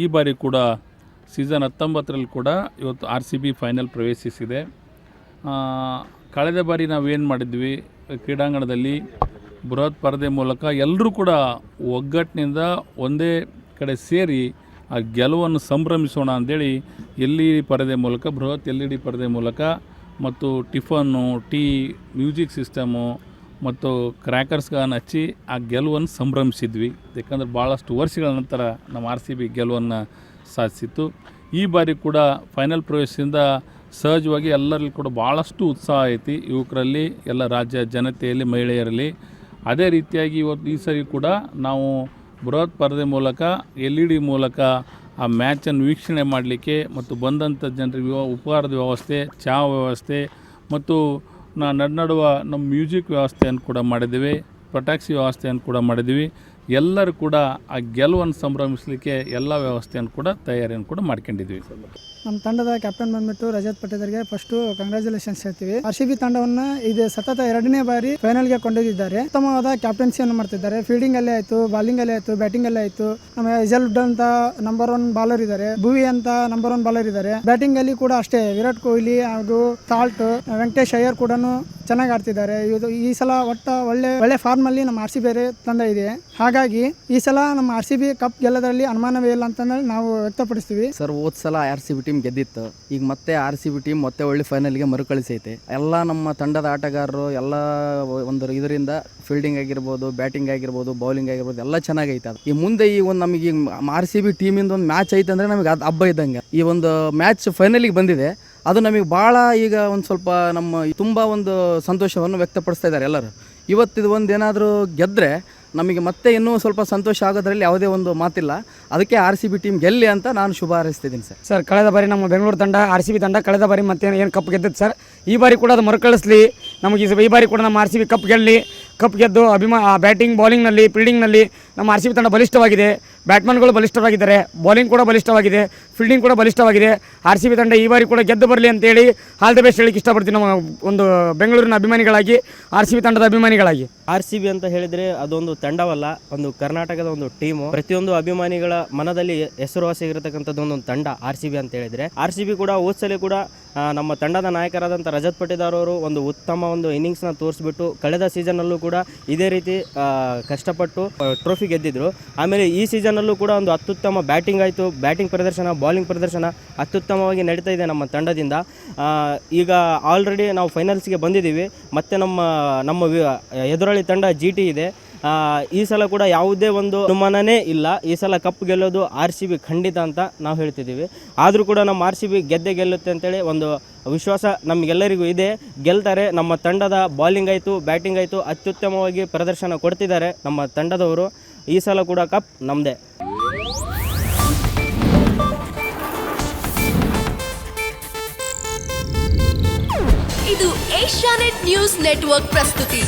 ಈ ಬಾರಿ ಕೂಡ ಸೀಸನ್ 19ರಲ್ಲಿ ಕೂಡ ಇವತ್ತು RCB ಫೈನಲ್ ಪ್ರವೇಶಿಸಿದೆ. ಕಳೆದ ಬಾರಿ ನಾವೇನು ಮಾಡಿದ್ವಿ, ಕ್ರೀಡಾಂಗಣದಲ್ಲಿ ಬೃಹತ್ ಪರದೆ ಮೂಲಕ ಎಲ್ಲರೂ ಕೂಡ ಒಗ್ಗಟ್ಟಿನಿಂದ ಒಂದೇ ಕಡೆ ಸೇರಿ ಆ ಗೆಲುವನ್ನು ಸಂಭ್ರಮಿಸೋಣ ಅಂಥೇಳಿ LED ಪರದೆ ಮೂಲಕ, ಬೃಹತ್ LED ಪರದೆ ಮೂಲಕ ಮತ್ತು ಟಿಫನ್ನು, ಟೀ, ಮ್ಯೂಸಿಕ್ ಸಿಸ್ಟಮು ಮತ್ತು ಕ್ರ್ಯಾಕರ್ಸ್ಗಳನ್ನು ಹಚ್ಚಿ ಆ ಗೆಲುವನ್ನು ಸಂಭ್ರಮಿಸಿದ್ವಿ. ಯಾಕಂದರೆ ಭಾಳಷ್ಟು ವರ್ಷಗಳ ನಂತರ ನಮ್ಮ RCB ಗೆಲುವನ್ನು ಸಾಧಿಸಿತ್ತು. ಈ ಬಾರಿ ಕೂಡ ಫೈನಲ್ ಪ್ರವೇಶದಿಂದ ಸಹಜವಾಗಿ ಎಲ್ಲರಲ್ಲಿ ಕೂಡ ಭಾಳಷ್ಟು ಉತ್ಸಾಹ ಐತಿ, ಯುವಕರಲ್ಲಿ, ಎಲ್ಲ ರಾಜ್ಯ ಜನತೆಯಲ್ಲಿ, ಮಹಿಳೆಯರಲ್ಲಿ. ಅದೇ ರೀತಿಯಾಗಿ ಇವತ್ತು ಈ ಸರಿ ಕೂಡ ನಾವು ಬೃಹತ್ ಪರದೆ ಮೂಲಕ LED ಮೂಲಕ ಆ ಮ್ಯಾಚನ್ನು ವೀಕ್ಷಣೆ ಮಾಡಲಿಕ್ಕೆ ಮತ್ತು ಬಂದಂಥ ಜನರಿಗೆ ಉಪಹಾರದ ವ್ಯವಸ್ಥೆ, ಚಹಾ ವ್ಯವಸ್ಥೆ ಮತ್ತು ನಡುವ ನಮ್ಮ ಮ್ಯೂಸಿಕ್ ವ್ಯವಸ್ಥೆಯನ್ನು ಕೂಡ ಮಾಡಿದ್ದೀವಿ, ಪಟಾಕ್ಷಿ ವ್ಯವಸ್ಥೆಯನ್ನು ಕೂಡ ಮಾಡಿದ್ದೀವಿ. ಎಲ್ಲರೂ ಕೂಡ ಆ ಗೆಲುವನ್ನು ಸಂಭ್ರಮಿಸಲಿಕ್ಕೆ ಎಲ್ಲ ವ್ಯವಸ್ಥೆಯನ್ನು ಕೂಡ ತಯಾರಿಯನ್ನು ಕೂಡ ಮಾಡ್ಕೊಂಡಿದ್ವಿ. ನಮ್ಮ ತಂಡದ ಕ್ಯಾಪ್ಟನ್ ಬಂದ್ಬಿಟ್ಟು ರಜತ್ ಪಟೇದರ್ಗೆ ಫಸ್ಟು ಕಂಗ್ರ್ಯಾಚುಲೇಷನ್ಸ್ ಹೇಳ್ತೀವಿ. RCB ತಂಡವನ್ನು ಇದು ಸತತ 2ನೇ ಬಾರಿ ಫೈನಲ್ಗೆ ಕೊಂಡೊಯ್ದಿದ್ದಾರೆ. ಉತ್ತಮವಾದ ಕ್ಯಾಪ್ಟನ್ಸಿಯನ್ನು ಮಾಡ್ತಿದ್ದಾರೆ. ಫೀಲ್ಡಿಂಗ್ ಅಲ್ಲೇ ಆಯಿತು, ಬಾಲಿಂಗ್ ಅಲ್ಲೇ ಆಯಿತು, ಬ್ಯಾಟಿಂಗ್ ಅಲ್ಲೇ ಆಯಿತು. ನಮ್ಮ ಎಜಲ್ಡ್ ಅಂತ ನಂಬರ್ 1 ಬಾಲರ್ ಇದ್ದಾರೆ, ಭುವಿ ಅಂತ ನಂಬರ್ 1 ಬಾಲರ್ ಇದ್ದಾರೆ. ಬ್ಯಾಟಿಂಗ್ ಅಲ್ಲಿ ಕೂಡ ಅಷ್ಟೇ ವಿರಾಟ್ ಕೊಹ್ಲಿ ಹಾಗೂ ಸಾಲ್ಟ್, ವೆಂಕಟೇಶ್ ಅಯ್ಯರ್ ಕೂಡ ಚೆನ್ನಾಗಿ ಆಡ್ತಿದ್ದಾರೆ. ಈ ಸಲ ಒಳ್ಳೆ ಫಾರ್ಮ್ ಅಲ್ಲಿ ನಮ್ಮ RCB ತಂಡ ಇದೆ. ಹಾಗಾಗಿ ಈ ಸಲ ನಮ್ಮ RCB ಕಪ್ ಗೆಲ್ಲೋದ್ರಲ್ಲಿ ಅನುಮಾನವೇ ಇಲ್ಲ ಅಂತ ನಾವು ವ್ಯಕ್ತಪಡಿಸ್ತೀವಿ. ಸರ್, ಹೋದ ಸಲ RCB ಟೀಮ್ ಗೆದ್ದಿತ್ತು. ಈಗ ಮತ್ತೆ RCB ಟೀಮ್ ಮತ್ತೆ ಒಳ್ಳೆ ಫೈನಲ್ಗೆ ಮರುಕಳಿಸೈತೆ. ಎಲ್ಲ ನಮ್ಮ ತಂಡದ ಆಟಗಾರರು ಎಲ್ಲ ಒಂದು ಇದರಿಂದ ಫೀಲ್ಡಿಂಗ್ ಆಗಿರ್ಬೋದು, ಬ್ಯಾಟಿಂಗ್ ಆಗಿರ್ಬೋದು, ಬೌಲಿಂಗ್ ಆಗಿರ್ಬೋದು ಎಲ್ಲ ಚೆನ್ನಾಗೈತೆ. ಅದು ಈ ಮುಂದೆ ಈ ಒಂದು ನಮಗೆ RCB ಟೀಮಿಂದ ಒಂದು ಮ್ಯಾಚ್ ಐತೆ ಅಂದರೆ ನಮಗೆ ಅದು ಹಬ್ಬ ಇದ್ದಂಗೆ. ಈ ಒಂದು ಮ್ಯಾಚ್ ಫೈನಲಿಗೆ ಬಂದಿದೆ, ಅದು ನಮಗೆ ಭಾಳ ಈಗ ಒಂದು ಸ್ವಲ್ಪ ನಮ್ಮ ತುಂಬ ಒಂದು ಸಂತೋಷವನ್ನು ವ್ಯಕ್ತಪಡಿಸ್ತಾ ಇದ್ದಾರೆ ಎಲ್ಲರೂ. ಇವತ್ತಿದು ಒಂದು ಏನಾದರೂ ಗೆದ್ದರೆ ನಮಗೆ ಮತ್ತೆ ಇನ್ನೂ ಸ್ವಲ್ಪ ಸಂತೋಷ ಆಗೋದ್ರಲ್ಲಿ ಯಾವುದೇ ಒಂದು ಮಾತಿಲ್ಲ. ಅದಕ್ಕೆ RCB ಟೀಮ್ ಗೆಲ್ಲಿ ಅಂತ ನಾನು ಶುಭ ಹಾರೈಸ್ತಿದ್ದೀನಿ ಸರ್. ಕಳೆದ ಬಾರಿ ನಮ್ಮ ಬೆಂಗಳೂರು ತಂಡ RCB ತಂಡ ಕಳೆದ ಬಾರಿ ಮತ್ತೆ ಏನು ಕಪ್ ಗೆದ್ದಿತ್ತು ಸರ್. ಈ ಬಾರಿ ಕೂಡ ಅದು ಮರುಕಳಿಸ್ಲಿ, ನಮಗೆ ಈ ಬಾರಿ ಕೂಡ ನಮ್ಮ RCB ಕಪ್ ಗೆದ್ದು ಬ್ಯಾಟಿಂಗ್, ಬೌಲಿಂಗ್ನಲ್ಲಿ, ಫೀಲ್ಡಿಂಗ್ನಲ್ಲಿ ನಮ್ಮ RCB ತಂಡ ಬಲಿಷ್ಠವಾಗಿದೆ. ಬ್ಯಾಟ್ಮನ್ಗಳು ಬಲಿಷ್ಠವಾಗಿದ್ದಾರೆ, ಬೌಲಿಂಗ್ ಕೂಡ ಬಲಿಷ್ಠವಾಗಿದೆ, ಫೀಲ್ಡಿಂಗ್ ಕೂಡ ಬಲಿಷ್ಠವಾಗಿದೆ. RCB ತಂಡ ಈ ಬಾರಿ ಕೂಡ ಗೆದ್ದು ಬರಲಿ ಅಂತೇಳಿ ಆಲ್ ದಿ ಬೆಸ್ಟ್ ಹೇಳಕ್ಕೆ ಇಷ್ಟಪಡ್ತೀನಿ. ನಮ್ಮ ಒಂದು ಬೆಂಗಳೂರಿನ ಅಭಿಮಾನಿಗಳಾಗಿ, RCB ತಂಡದ ಅಭಿಮಾನಿಗಳಾಗಿ. RCB ಅಂತ ಹೇಳಿದರೆ ಅದೊಂದು ತಂಡವಲ್ಲ, ಒಂದು ಕರ್ನಾಟಕದ ಒಂದು ಟೀಮು. ಪ್ರತಿಯೊಂದು ಅಭಿಮಾನಿಗಳ ಮನದಲ್ಲಿ ಹೆಸರುವಾಸಿಯಾಗಿರತಕ್ಕಂಥದ್ದು ಒಂದು ತಂಡ RCB ಅಂತ ಹೇಳಿದರೆ. RCB ಕೂಡ ಹೋದ್ಸಲಿ ಕೂಡ ನಮ್ಮ ತಂಡದ ನಾಯಕರಾದಂಥ ರಜತ್ ಪಟೇದಾರ್ ಅವರು ಒಂದು ಉತ್ತಮ ಒಂದು ಇನ್ನಿಂಗ್ಸ್ನ ತೋರಿಸ್ಬಿಟ್ಟು ಕಳೆದ ಸೀಸನ್ನಲ್ಲೂ ಕೂಡ ಇದೇ ರೀತಿ ಕಷ್ಟಪಟ್ಟು ಟ್ರೋಫಿ ಗೆದ್ದಿದ್ರು. ಆಮೇಲೆ ಈ ಸೀಸನ್ನಲ್ಲೂ ಕೂಡ ಒಂದು ಅತ್ಯುತ್ತಮ ಬ್ಯಾಟಿಂಗ್ ಆಯಿತು, ಬ್ಯಾಟಿಂಗ್ ಪ್ರದರ್ಶನ, ಬೌಲಿಂಗ್ ಪ್ರದರ್ಶನ ಅತ್ಯುತ್ತಮವಾಗಿ ನಡೀತಾ ಇದೆ ನಮ್ಮ ತಂಡದಿಂದ. ಈಗ ಆಲ್ರೆಡಿ ನಾವು ಫೈನಲ್ಸ್ಗೆ ಬಂದಿದ್ದೀವಿ. ಮತ್ತು ನಮ್ಮ ಎದುರಾಳಿ ತಂಡ GT ಇದೆ. ಈ ಸಲ ಕೂಡ ಯಾವುದೇ ಒಂದು ಅನುಮಾನನೇ ಇಲ್ಲ, ಈ ಸಲ ಕಪ್ ಗೆಲ್ಲೋದು RCB ಖಂಡಿತ ಅಂತ ನಾವು ಹೇಳ್ತಿದ್ದೀವಿ. ಆದರೂ ಕೂಡ ನಮ್ಮ RCB ಗೆಲ್ಲುತ್ತೆ ಅಂತೇಳಿ ಒಂದು ವಿಶ್ವಾಸ ನಮಗೆಲ್ಲರಿಗೂ ಇದೆ. ಗೆಲ್ತಾರೆ. ನಮ್ಮ ತಂಡದ ಬಾಲಿಂಗ್ ಆಯಿತು, ಬ್ಯಾಟಿಂಗ್ ಆಯಿತು ಅತ್ಯುತ್ತಮವಾಗಿ ಪ್ರದರ್ಶನ ಕೊಡ್ತಿದ್ದಾರೆ ನಮ್ಮ ತಂಡದವರು. ಈ ಸಲ ಕೂಡ ಕಪ್ ನಮ್ಮದೇ. ಇದು ಏಷ್ಯಾನೆಟ್ ನ್ಯೂಸ್ ನೆಟ್ವರ್ಕ್ ಪ್ರಸ್ತುತಿ.